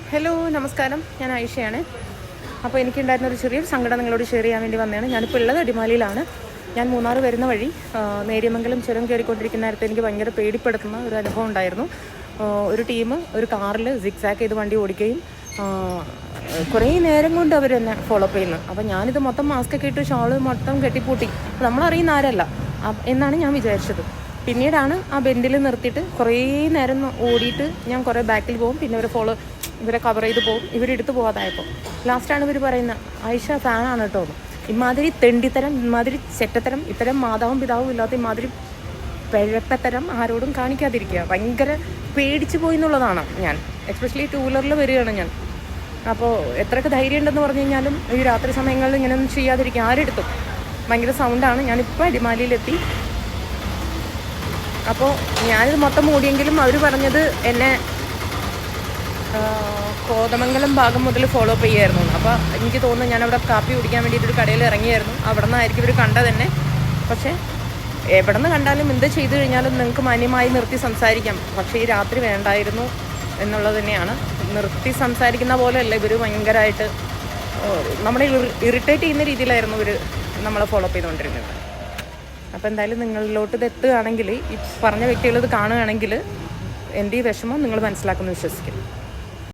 Hello നമസ്കാരം, ഞാൻ ആയിഷയാണ്. അപ്പോൾ എനിക്കുണ്ടായിരുന്നൊരു ചെറിയൊരു സങ്കടം നിങ്ങളോട് ഷെയർ ചെയ്യാൻ വേണ്ടി വന്നതാണ്. ഞാനിപ്പോൾ ഉള്ളത് അടിമാലിയിലാണ്. ഞാൻ മൂന്നാർ വരുന്ന വഴി നേര്യമംഗലം ചുരം കയറിക്കൊണ്ടിരിക്കുന്ന നേരത്തെ എനിക്ക് ഭയങ്കര പേടിപ്പെടുത്തുന്ന ഒരു അനുഭവം ഉണ്ടായിരുന്നു. ഒരു ടീം ഒരു കാറിൽ സിക്സാക്ക് ചെയ്ത് വണ്ടി ഓടിക്കുകയും കുറേ നേരം കൊണ്ട് അവർ എന്നെ ഫോളോ അപ്പ് ചെയ്യുന്നു. അപ്പോൾ ഞാനിത് മൊത്തം മാസ്കൊക്കെ ഇട്ട് ഷോള് മൊത്തം കെട്ടിപ്പൂട്ടി നമ്മളറിയുന്ന ആരല്ല എന്നാണ് ഞാൻ വിചാരിച്ചത്. പിന്നീടാണ് ആ ബെൻഡിൽ നിർത്തിയിട്ട് കുറേ നേരം ഓടിയിട്ട് ഞാൻ കുറേ ബാക്കിൽ പോകും, പിന്നെ ഇവരെ കവർ ചെയ്ത് പോകും, ഇവരെടുത്ത് പോകാതായപ്പോൾ ലാസ്റ്റാണ് ഇവർ പറയുന്നത് ആയിഷ ഫാനാണ് കേട്ടോ. ഇമാതിരി തെണ്ടിത്തരം, ഇമാതിരി ചെറ്റത്തരം, ഇത്തരം മാതാവും പിതാവും ഇല്ലാത്ത ഇമാതിരി പിഴപ്പത്തരം ആരോടും കാണിക്കാതിരിക്കുക. ഭയങ്കര പേടിച്ചു പോയി എന്നുള്ളതാണ് ഞാൻ. എസ്പെഷ്യലി ടൂ വീലറിൽ വരികയാണ് ഞാൻ. അപ്പോൾ എത്രയൊക്കെ ധൈര്യം ഉണ്ടെന്ന് പറഞ്ഞു കഴിഞ്ഞാലും ഈ രാത്രി സമയങ്ങളിൽ ഇങ്ങനെയൊന്നും ചെയ്യാതിരിക്കുക ആരെടുത്തും. ഭയങ്കര സൗണ്ടാണ്. ഞാനിപ്പോൾ അടിമാലിയിലെത്തി. അപ്പോൾ ഞാനിത് മൊത്തം മൂടിയെങ്കിലും അവർ പറഞ്ഞത് എന്നെ കോതമംഗലം ഭാഗം മുതൽ ഫോളോ അപ്പ് ചെയ്യായിരുന്നു. അപ്പോൾ എനിക്ക് തോന്നുന്നു ഞാനവിടെ കാപ്പി കുടിക്കാൻ വേണ്ടിയിട്ടൊരു കടയിൽ ഇറങ്ങിയായിരുന്നു. അവിടെ നിന്നായിരിക്കും ഇവർ കണ്ടത് തന്നെ. പക്ഷേ എവിടെ നിന്ന് കണ്ടാലും എന്ത് ചെയ്തു കഴിഞ്ഞാലും നിങ്ങൾക്ക് മാന്യമായി നിർത്തി സംസാരിക്കാം. പക്ഷേ ഈ രാത്രി വേണ്ടായിരുന്നു എന്നുള്ളത് തന്നെയാണ്. നിർത്തി സംസാരിക്കുന്ന പോലെയല്ല, ഇവർ ഭയങ്കരമായിട്ട് നമ്മളെ ഇറിറ്റേറ്റ് ചെയ്യുന്ന രീതിയിലായിരുന്നു ഇവർ നമ്മളെ ഫോളോ അപ്പ് ചെയ്തുകൊണ്ടിരുന്നത്. അപ്പോൾ എന്തായാലും നിങ്ങളിലോട്ട് ഇത് എത്തുകയാണെങ്കിൽ, ഈ പറഞ്ഞ വ്യക്തികൾ ഇത് കാണുകയാണെങ്കിൽ എൻ്റെ ഈ വിഷമം നിങ്ങൾ മനസ്സിലാക്കുമെന്ന് വിശ്വസിക്കുന്നു.